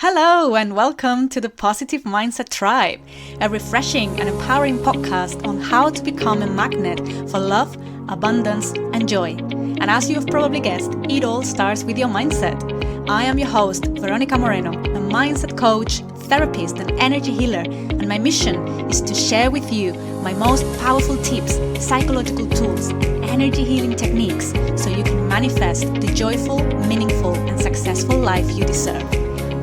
Hello and welcome to the Positive Mindset Tribe, a refreshing and empowering podcast on how to become a magnet for love, abundance, and joy. And as you have probably guessed, it all starts with your mindset. I am your host, Verónica Moreno, a mindset coach, therapist, and energy healer, and my mission is to share with you my most powerful tips, psychological tools, energy healing techniques, so you can manifest the joyful, meaningful, and successful life you deserve.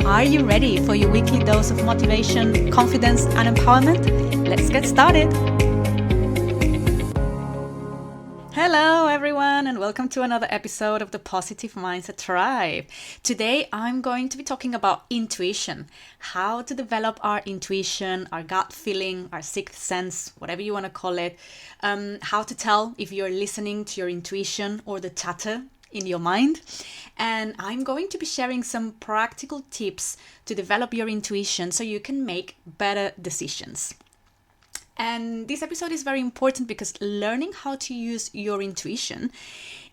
Are you ready for your weekly dose of motivation, confidence, and empowerment? Let's get started. Hello everyone and welcome to another episode of the Positive Mindset Tribe. Today I'm going to be talking about intuition, how to develop our intuition, our gut feeling, our sixth sense, whatever you want to call it, how to tell if you're listening to your intuition or the chatter in your mind. And I'm going to be sharing some practical tips to develop your intuition so you can make better decisions. And this episode is very important because learning how to use your intuition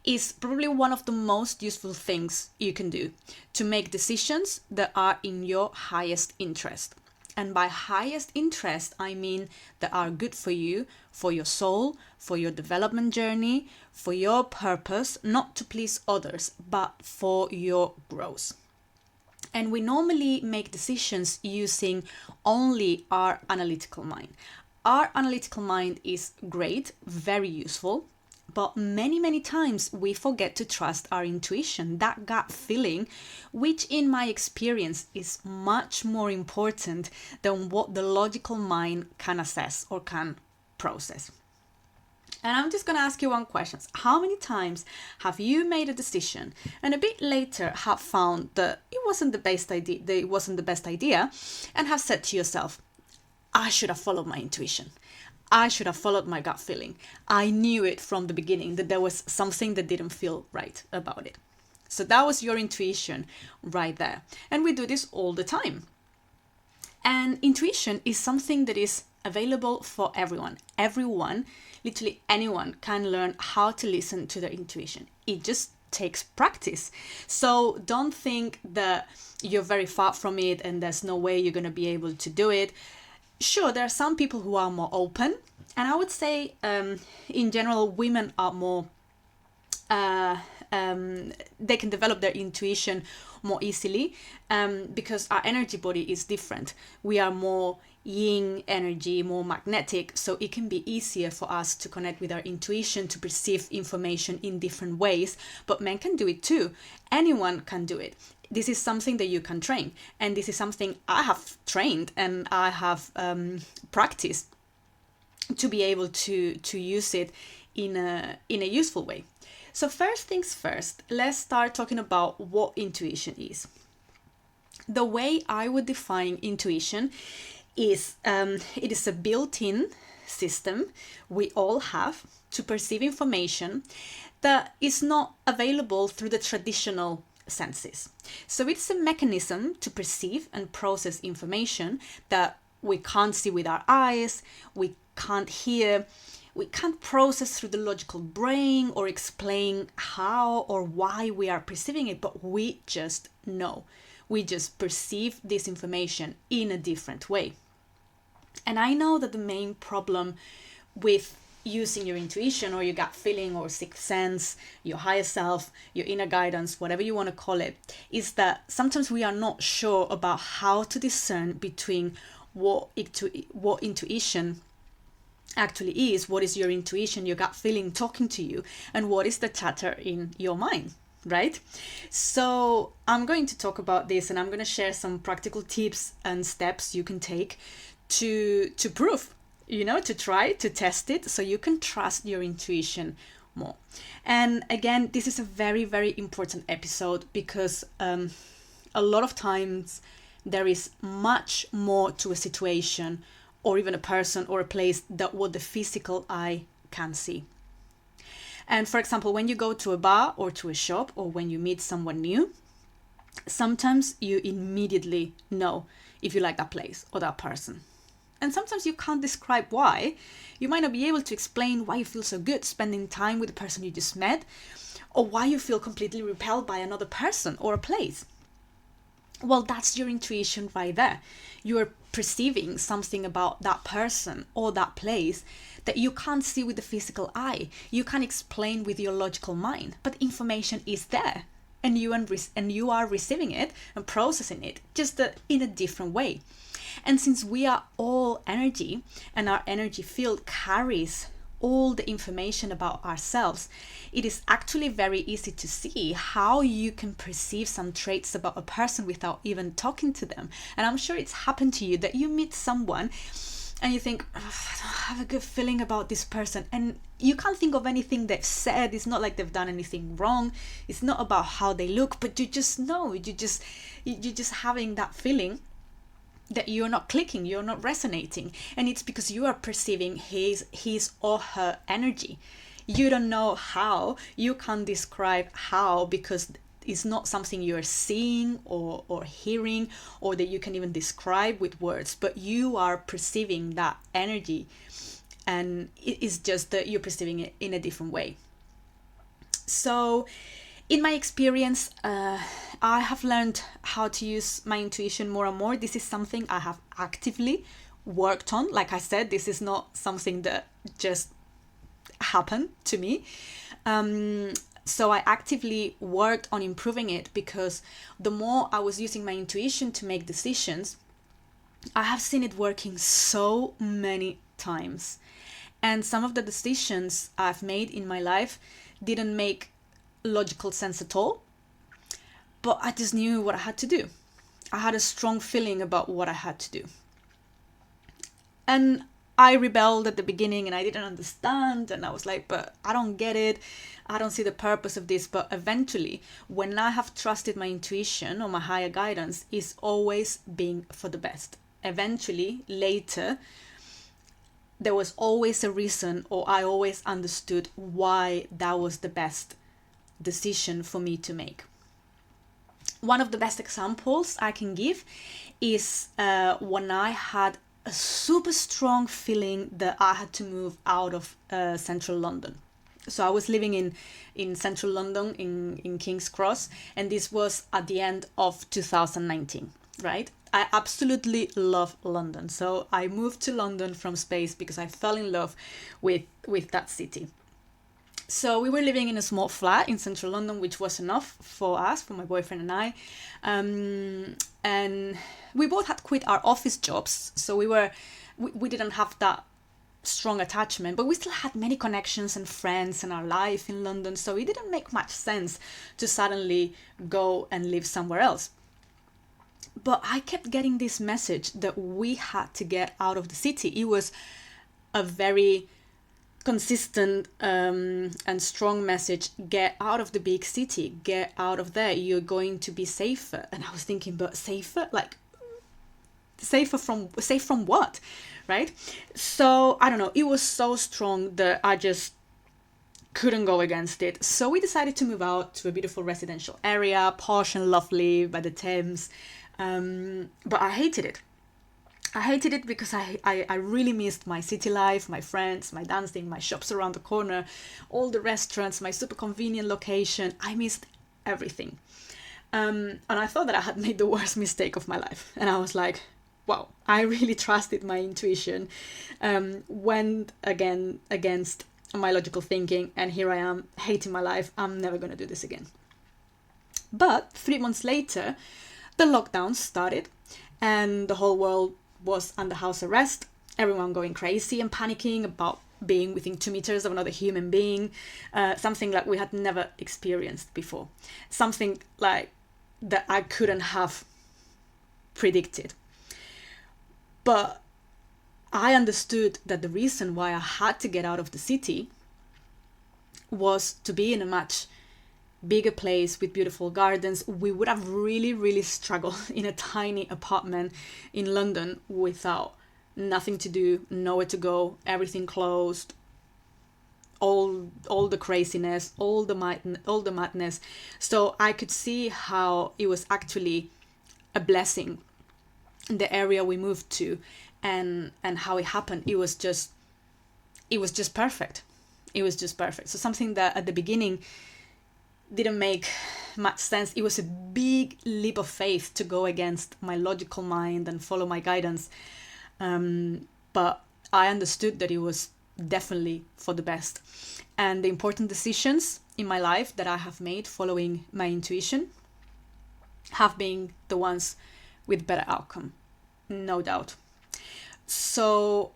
is probably one of the most useful things you can do to make decisions that are in your highest interest. And by highest interest, I mean that are good for you, for your soul, for your development journey, for your purpose, not to please others, but for your growth. And we normally make decisions using only our analytical mind. Our analytical mind is great, very useful, but many times we forget to trust our intuition, that gut feeling, which in my experience is much more important than what the logical mind can assess or can process. And I'm just going to ask you one question. How many times have you made a decision and a bit later have found that it wasn't the best idea and have said to yourself, I should have followed my intuition. I should have followed my gut feeling. I knew it from the beginning that there was something that didn't feel right about it. So that was your intuition right there. And we do this all the time. And intuition is something that is available for everyone. Everyone, literally anyone, can learn how to listen to their intuition. It just takes practice. So don't think that you're very far from it and there's no way you're going to be able to do it. Sure, there are some people who are more open, and I would say in general women are more they can develop their intuition more easily because our energy body is different. We are more yin energy, more magnetic, so it can be easier for us to connect with our intuition, to perceive information in different ways. But men can do it too. Anyone can do it. This is something that you can train, and this is something I have trained and I have practiced to be able to use it in a useful way. So first things first, let's start talking about what intuition is. The way I would define intuition is it is a built-in system we all have to perceive information that is not available through the traditional senses. So it's a mechanism to perceive and process information that we can't see with our eyes, we can't hear, we can't process through the logical brain or explain how or why we are perceiving it, but we just know. We just perceive this information in a different way. And I know that the main problem with using your intuition or your gut feeling or sixth sense, your higher self, your inner guidance, whatever you want to call it, is that sometimes we are not sure about how to discern between what intuition actually is, what is your intuition, your gut feeling talking to you, and what is the chatter in your mind, right? So I'm going to talk about this, and I'm going to share some practical tips and steps you can take to prove, to try to test it so you can trust your intuition more. And again, this is a very important episode because a lot of times there is much more to a situation or even a person or a place than what the physical eye can see. And for example, when you go to a bar or to a shop or when you meet someone new, sometimes you immediately know if you like that place or that person. And sometimes you can't describe why. You might not be able to explain why you feel so good spending time with the person you just met, or why you feel completely repelled by another person or a place. Well, that's your intuition right there. You're perceiving something about that person or that place that you can't see with the physical eye. You can't explain with your logical mind, but information is there, and you are receiving it and processing it just in a different way. And since we are all energy, and our energy field carries all the information about ourselves, it is actually very easy to see how you can perceive some traits about a person without even talking to them. And I'm sure it's happened to you that you meet someone and you think, I don't have a good feeling about this person, and you can't think of anything they've said. It's not like they've done anything wrong. It's not about how they look, but you just know, you're just having that feeling that you're not clicking, you're not resonating, and it's because you are perceiving his or her energy. You don't know how, you can't describe how, because it's not something you're seeing or hearing, or that you can even describe with words, but you are perceiving that energy, and it is just that you're perceiving it in a different way. So in my experience, I have learned how to use my intuition more and more. This is something I have actively worked on. Like I said, this is not something that just happened to me. So I actively worked on improving it, because the more I was using my intuition to make decisions, I have seen it working so many times. And some of the decisions I've made in my life didn't make logical sense at all, but I just knew what I had to do. I had a strong feeling about what I had to do. And I rebelled at the beginning, and I didn't understand, and I was like, but I don't get it. I don't see the purpose of this. But eventually, when I have trusted my intuition or my higher guidance, it's always been for the best. Eventually, later, there was always a reason, or I always understood why that was the best decision for me to make. One of the best examples I can give is when I had a super strong feeling that I had to move out of central London. So I was living in central London in King's Cross, and this was at the end of 2019, right? I absolutely love London. So I moved to London from space because I fell in love with that city. So we were living in a small flat in central London, which was enough for us, for my boyfriend and I. And we both had quit our office jobs, so we didn't have that strong attachment, but we still had many connections and friends in our life in London, so it didn't make much sense to suddenly go and live somewhere else. But I kept getting this message that we had to get out of the city. It was a very consistent and strong message: get out of the big city, get out of there, you're going to be safer. And I was thinking, but safer? Like, safe from what? Right? So I don't know, it was so strong that I just couldn't go against it. So we decided to move out to a beautiful residential area, posh and lovely by the Thames. But I hated it. I hated it because I really missed my city life, my friends, my dancing, my shops around the corner, all the restaurants, my super convenient location. I missed everything. And I thought that I had made the worst mistake of my life. And I was like, wow, I really trusted my intuition, went against my logical thinking, and here I am hating my life. I'm never going to do this again. But 3 months later, the lockdown started, and the whole world was under house arrest, everyone going crazy and panicking about being within 2 meters of another human being, something like we had never experienced before, something like that I couldn't have predicted. But I understood that the reason why I had to get out of the city was to be in a much bigger place with beautiful gardens. We would have really, really struggled in a tiny apartment in London without nothing to do, nowhere to go, everything closed, all the craziness, all the madness. So I could see how it was actually a blessing, the area we moved to, and how it happened. It was just perfect. It was just perfect. So something that at the beginning didn't make much sense. It was a big leap of faith to go against my logical mind and follow my guidance. But I understood that it was definitely for the best. And the important decisions in my life that I have made following my intuition have been the ones with better outcome, no doubt. So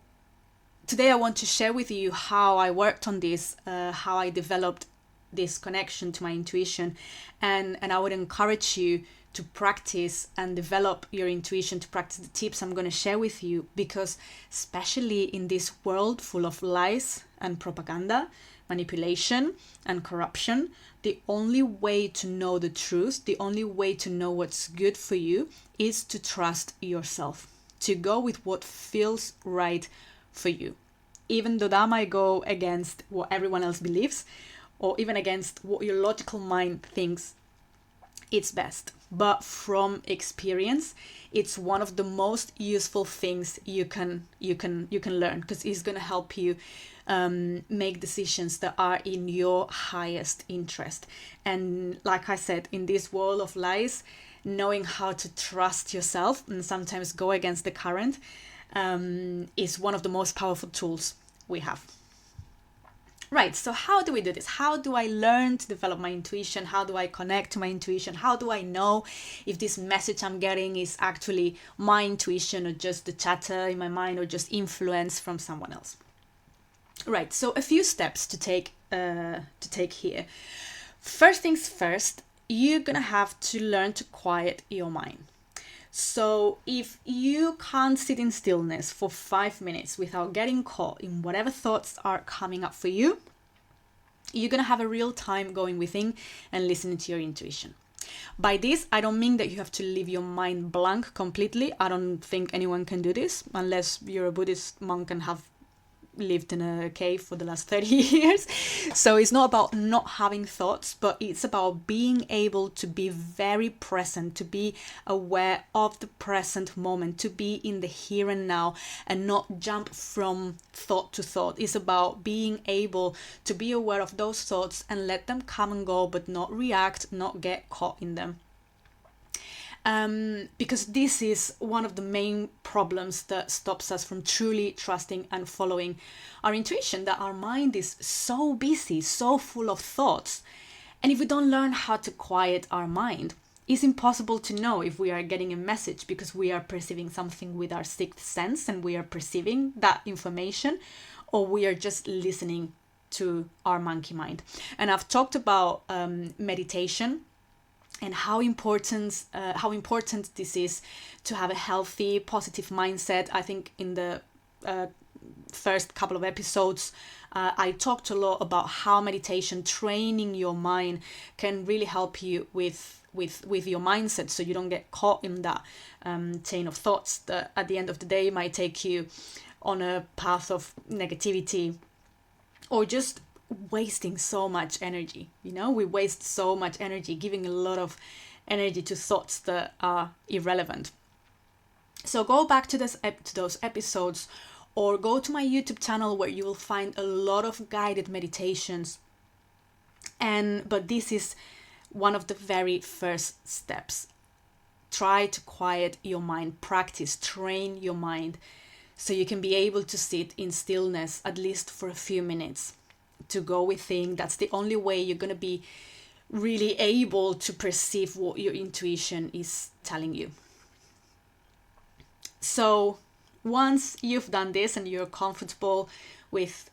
today I want to share with you how I worked on this, how I developed this connection to my intuition, and I would encourage you to practice and develop your intuition, to practice the tips I'm going to share with you, because especially in this world full of lies and propaganda, manipulation and corruption, the only way to know the truth, the only way to know what's good for you is to trust yourself, to go with what feels right for you, even though that might go against what everyone else believes, or even against what your logical mind thinks it's best. But from experience, it's one of the most useful things you can learn, because it's going to help you make decisions that are in your highest interest. And like I said, in this world of lies, knowing how to trust yourself and sometimes go against the current is one of the most powerful tools we have. Right, so how do we do this? How do I learn to develop my intuition? How do I connect to my intuition? How do I know if this message I'm getting is actually my intuition or just the chatter in my mind or just influence from someone else? Right, so a few steps to take here. First things first, you're gonna have to learn to quiet your mind. So if you can't sit in stillness for 5 minutes without getting caught in whatever thoughts are coming up for you, you're going to have a real time going within and listening to your intuition. By this, I don't mean that you have to leave your mind blank completely. I don't think anyone can do this unless you're a Buddhist monk and have lived in a cave for the last 30 years. So it's not about not having thoughts, but it's about being able to be very present, to be aware of the present moment, to be in the here and now and not jump from thought to thought. It's about being able to be aware of those thoughts and let them come and go, but not react, not get caught in them. Because this is one of the main problems that stops us from truly trusting and following our intuition, that our mind is so busy, so full of thoughts. And if we don't learn how to quiet our mind, it's impossible to know if we are getting a message, because we are perceiving something with our sixth sense and we are perceiving that information, or we are just listening to our monkey mind. And I've talked about meditation and how important this is to have a healthy, positive mindset. I think in the first couple of episodes, I talked a lot about how meditation, training your mind, can really help you with your mindset, so you don't get caught in that chain of thoughts that at the end of the day might take you on a path of negativity or just wasting so much energy. We waste so much energy, giving a lot of energy to thoughts that are irrelevant. So go back to those episodes, or go to my YouTube channel where you will find a lot of guided meditations. But this is one of the very first steps. Try to quiet your mind, practice, train your mind, so you can be able to sit in stillness at least for a few minutes, to go within. That's the only way you're going to be really able to perceive what your intuition is telling you. So once you've done this and you're comfortable with,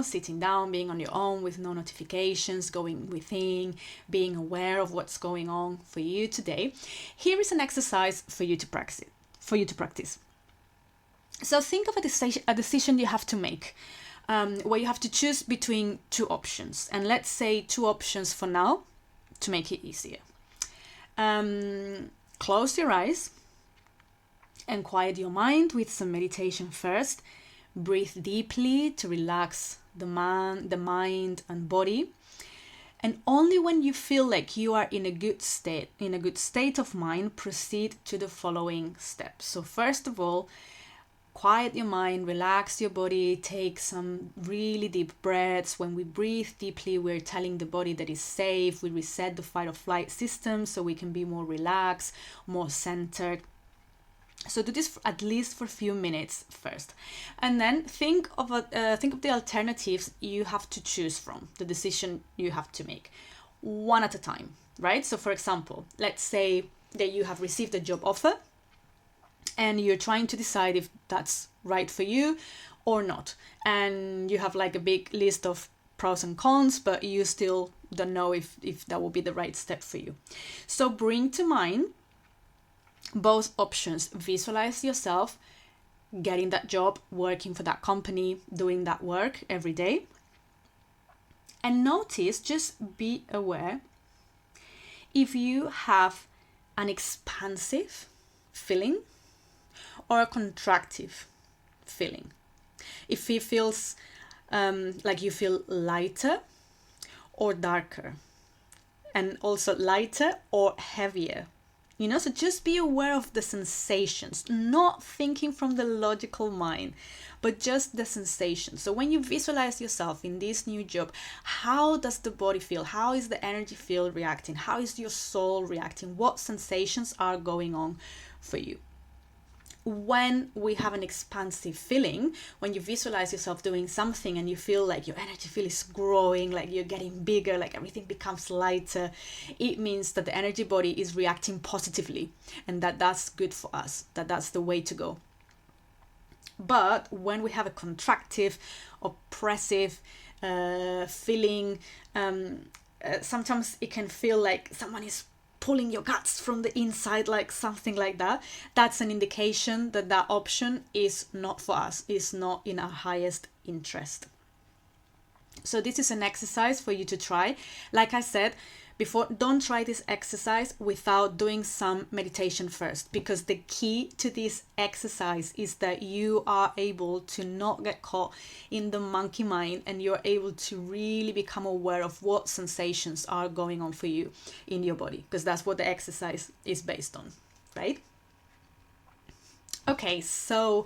sitting down, being on your own with no notifications, going within, being aware of what's going on for you today, here is an exercise for you to practice. So think of a decision you have to make, where you have to choose between two options. And let's say two options for now to make it easier. Close your eyes and quiet your mind with some meditation first. Breathe deeply to relax the mind and body. And only when you feel like you are in a good state of mind, proceed to the following steps. So first of all, quiet your mind, relax your body, take some really deep breaths. When we breathe deeply, we're telling the body that it's safe. We reset the fight or flight system so we can be more relaxed, more centered. So do this at least for a few minutes first, and then think of the alternatives you have to choose from, the decision you have to make, one at a time, right? So for example, let's say that you have received a job offer and you're trying to decide if that's right for you or not. And you have like a big list of pros and cons, but you still don't know if that will be the right step for you. So bring to mind both options. Visualize yourself getting that job, working for that company, doing that work every day. And notice, just be aware if you have an expansive feeling or a contractive feeling. If it feels like you feel lighter or darker, and also lighter or heavier. So just be aware of the sensations, not thinking from the logical mind, but just the sensations. So when you visualize yourself in this new job, how does the body feel? How is the energy field reacting? How is your soul reacting? What sensations are going on for you? When we have an expansive feeling, when you visualize yourself doing something and you feel like your energy field is growing, like you're getting bigger, like everything becomes lighter, it means that the energy body is reacting positively, and that's good for us, that's the way to go. But when we have a contractive, oppressive feeling, sometimes it can feel like someone is pulling your guts from the inside, like something like that. That's an indication that that option is not for us, is not in our highest interest. So this is an exercise for you to try. Like I said before, don't try this exercise without doing some meditation first, because the key to this exercise is that you are able to not get caught in the monkey mind, and you're able to really become aware of what sensations are going on for you in your body, because that's what the exercise is based on, right? Okay, so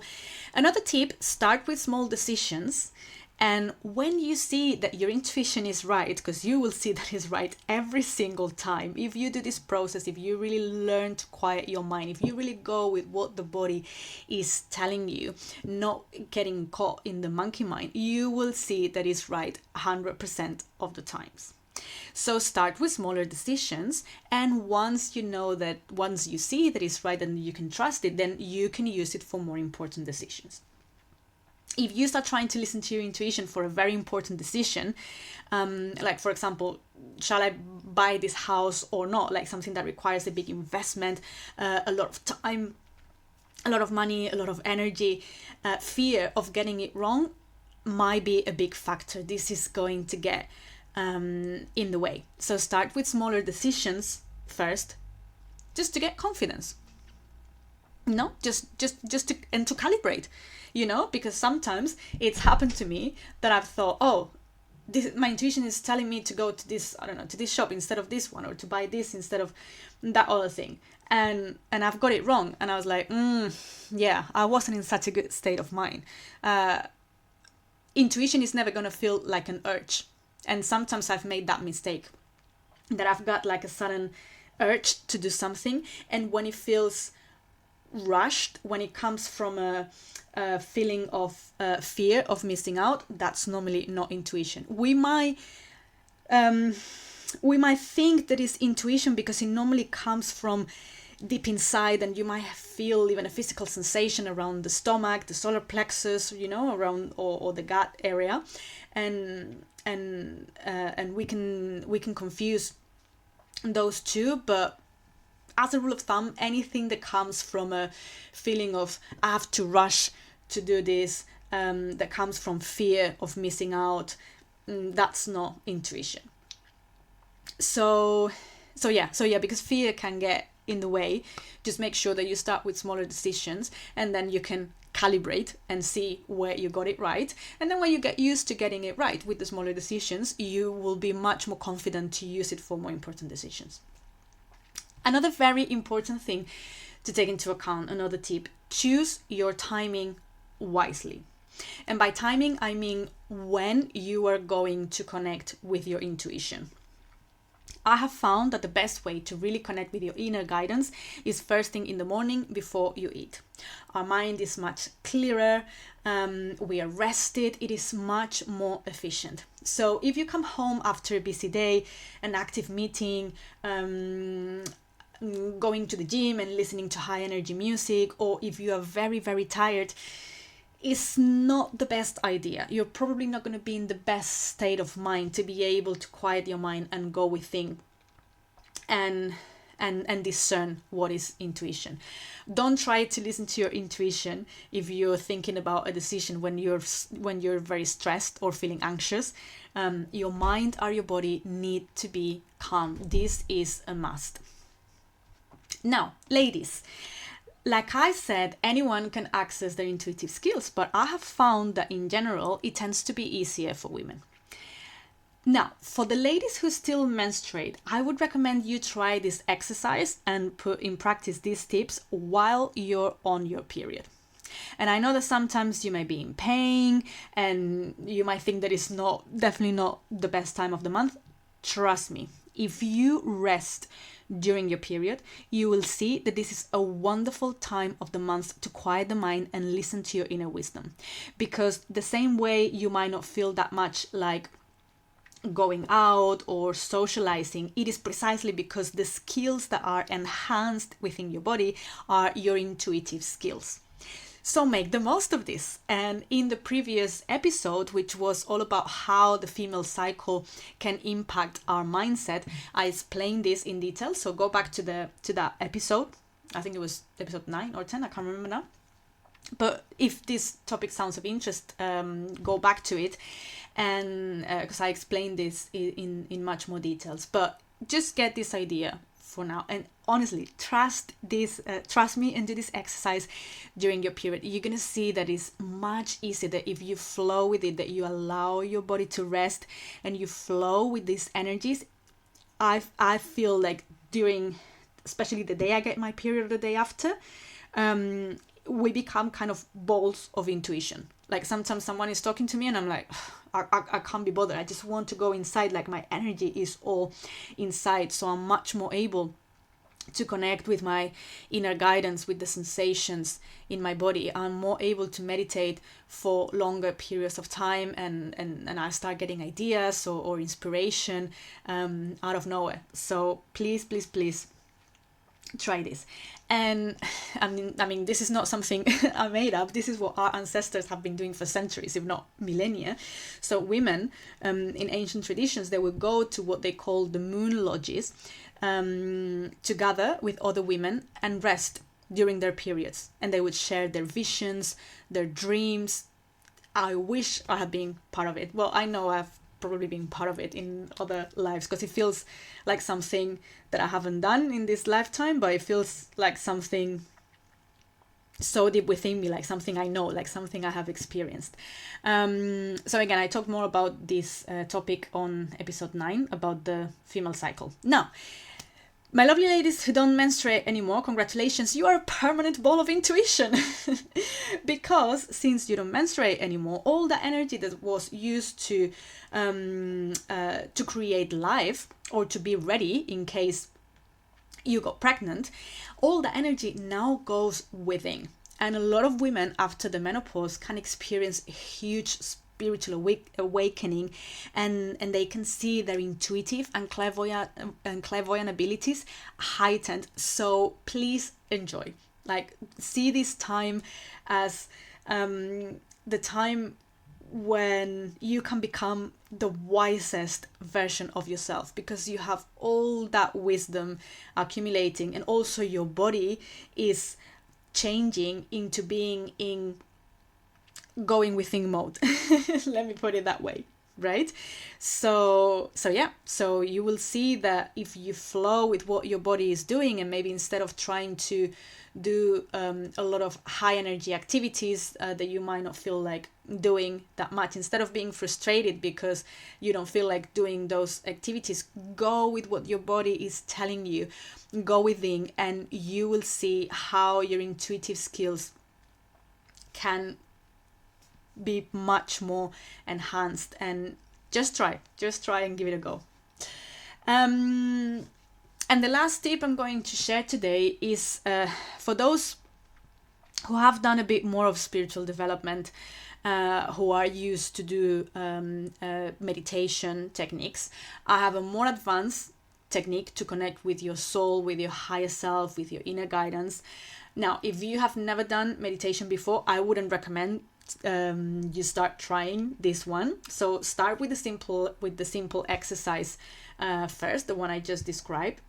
another tip, start with small decisions. And when you see that your intuition is right, because you will see that it's right every single time, if you do this process, if you really learn to quiet your mind, if you really go with what the body is telling you, not getting caught in the monkey mind, you will see that it's right 100% of the times. So start with smaller decisions, and once you see that it's right and you can trust it, then you can use it for more important decisions. If you start trying to listen to your intuition for a very important decision, like for example, shall I buy this house or not, like something that requires a big investment, a lot of time, a lot of money, a lot of energy, fear of getting it wrong might be a big factor. This is going to get in the way. So start with smaller decisions first, just to get confidence. Just to calibrate, because sometimes it's happened to me that I've thought, my intuition is telling me to go to this, to this shop instead of this one, or to buy this instead of that other thing. And I've got it wrong. And I was like, I wasn't in such a good state of mind. Intuition is never going to feel like an urge. And sometimes I've made that mistake, that I've got like a sudden urge to do something. And when it feels rushed, when it comes from a feeling of fear of missing out, that's normally not intuition. We might think that it's intuition because it normally comes from deep inside, and you might feel even a physical sensation around the stomach, the solar plexus, around or the gut area, and we can confuse those two. But as a rule of thumb, anything that comes from a feeling of I have to rush to do this, that comes from fear of missing out, that's not intuition. So because fear can get in the way, just make sure that you start with smaller decisions, and then you can calibrate and see where you got it right. And then when you get used to getting it right with the smaller decisions, you will be much more confident to use it for more important decisions. Another very important thing to take into account, another tip, choose your timing wisely. And by timing, I mean when you are going to connect with your intuition. I have found that the best way to really connect with your inner guidance is first thing in the morning before you eat. Our mind is much clearer, we are rested, it is much more efficient. So if you come home after a busy day, an active meeting, going to the gym and listening to high energy music, or if you are very, very tired, it's not the best idea. You're probably not going to be in the best state of mind to be able to quiet your mind and go within and discern what is intuition. Don't try to listen to your intuition if you're thinking about a decision when you're very stressed or feeling anxious. Your mind or your body need to be calm. This is a must. Now, ladies, like I said, anyone can access their intuitive skills, but I have found that in general, it tends to be easier for women. Now, for the ladies who still menstruate, I would recommend you try this exercise and put in practice these tips while you're on your period. And I know that sometimes you may be in pain and you might think that it's definitely not the best time of the month. Trust me, if you rest during your period, you will see that this is a wonderful time of the month to quiet the mind and listen to your inner wisdom. Because the same way you might not feel that much like going out or socializing, it is precisely because the skills that are enhanced within your body are your intuitive skills. So make the most of this. And in the previous episode, which was all about how the female cycle can impact our mindset, I explained this in detail. So go back to that episode. I think it was episode 9 or 10. I can't remember now. But if this topic sounds of interest, go back to it, and because I explained this in much more details. But just get this idea for now, and honestly, trust me, and do this exercise during your period. You're gonna see that it's much easier, that if you flow with it, that you allow your body to rest and you flow with these energies. I feel like during, especially the day I get my period or the day after, we become kind of balls of intuition. Like sometimes someone is talking to me and I'm like, I can't be bothered. I just want to go inside. Like my energy is all inside. So I'm much more able to connect with my inner guidance, with the sensations in my body. I'm more able to meditate for longer periods of time, and I start getting ideas or inspiration out of nowhere. So please try this. And I mean, this is not something I made up. This is what our ancestors have been doing for centuries, if not millennia. So women, in ancient traditions, they would go to what they call the moon lodges, to gather with other women and rest during their periods. And they would share their visions, their dreams. I wish I had been part of it. Well, I know I've probably been part of it in other lives, because it feels like something that I haven't done in this lifetime, but it feels like something so deep within me, like something I know, like something I have experienced. So again, I talked more about this topic on episode 9 about the female cycle. Now, my lovely ladies who don't menstruate anymore, congratulations, you are a permanent ball of intuition. Because since you don't menstruate anymore, all the energy that was used to create life, or to be ready in case you got pregnant, all the energy now goes within. And a lot of women after the menopause can experience a huge spiritual awakening, and they can see their intuitive and clairvoyant abilities heightened. So please enjoy, like, see this time as the time when you can become the wisest version of yourself, because you have all that wisdom accumulating, and also your body is changing into being in going within mode. Let me put it that way, right? So you will see that if you flow with what your body is doing, and maybe instead of trying to do a lot of high energy activities that you might not feel like doing that much, instead of being frustrated because you don't feel like doing those activities, go with what your body is telling you, go within, and you will see how your intuitive skills can be much more enhanced. And just try and give it a go. And the last tip I'm going to share today is for those who have done a bit more of spiritual development, who are used to do meditation techniques. I have a more advanced technique to connect with your soul, with your higher self, with your inner guidance. Now, if you have never done meditation before, I wouldn't recommend you start trying this one. So start with the simple exercise first, the one I just described.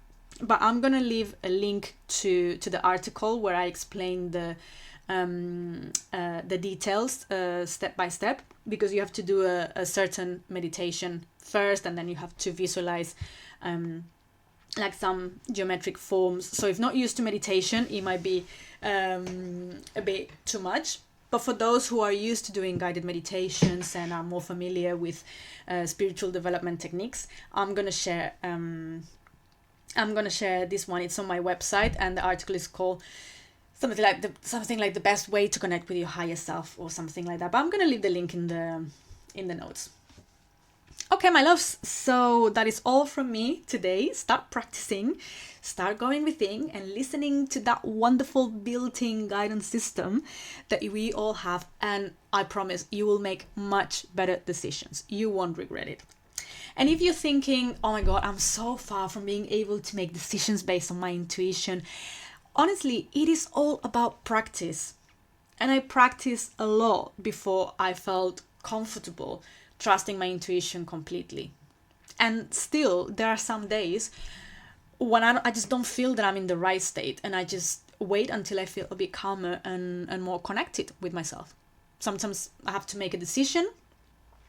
But I'm gonna leave a link to the article where I explain the details step by step, because you have to do a certain meditation first, and then you have to visualize like some geometric forms. So if not used to meditation, it might be a bit too much. But for those who are used to doing guided meditations and are more familiar with spiritual development techniques, I'm gonna share this one. It's on my website, and the article is called something like the best way to connect with your higher self, or something like that. But I'm gonna leave the link in the notes. Okay, my loves, so that is all from me today. Start practicing, start going within and listening to that wonderful built-in guidance system that we all have, and I promise you will make much better decisions. You won't regret it. And if you're thinking, oh my God, I'm so far from being able to make decisions based on my intuition, honestly, it is all about practice. And I practiced a lot before I felt comfortable trusting my intuition completely. And still, there are some days when I just don't feel that I'm in the right state, and I just wait until I feel a bit calmer and more connected with myself. Sometimes I have to make a decision,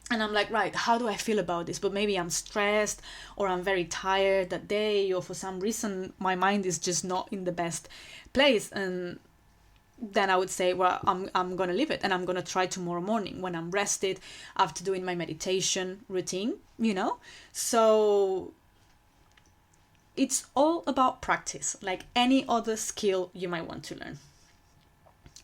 and I'm like, right, how do I feel about this? But maybe I'm stressed, or I'm very tired that day, or for some reason my mind is just not in the best place. And then I would say, well, I'm going to leave it, and I'm going to try tomorrow morning when I'm rested after doing my meditation routine, So it's all about practice, like any other skill you might want to learn.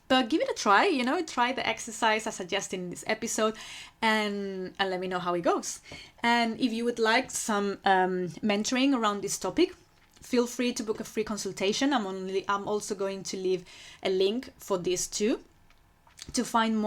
But give it a try, try the exercise I suggested in this episode, and let me know how it goes. And if you would like some mentoring around this topic, feel free to book a free consultation. I'm also going to leave a link for this too, to find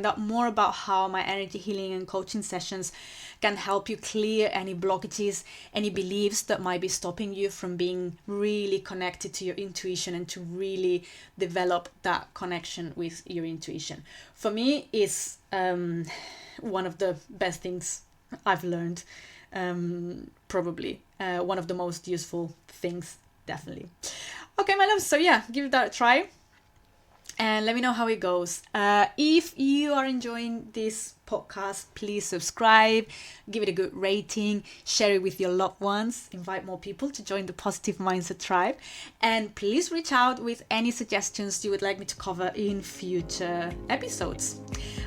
out more about how my energy healing and coaching sessions can help you clear any blockages, any beliefs that might be stopping you from being really connected to your intuition and to really develop that connection with your intuition. For me, it's one of the best things I've learned, probably one of the most useful things, definitely. Okay, my love, so yeah, give that a try and let me know how it goes. If you are enjoying this podcast, please subscribe, give it a good rating, share it with your loved ones, invite more people to join the Positive Mindset Tribe, and please reach out with any suggestions you would like me to cover in future episodes.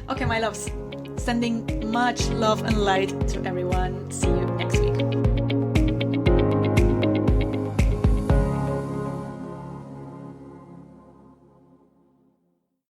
Okay, my loves, sending much love and light to everyone. See you next week.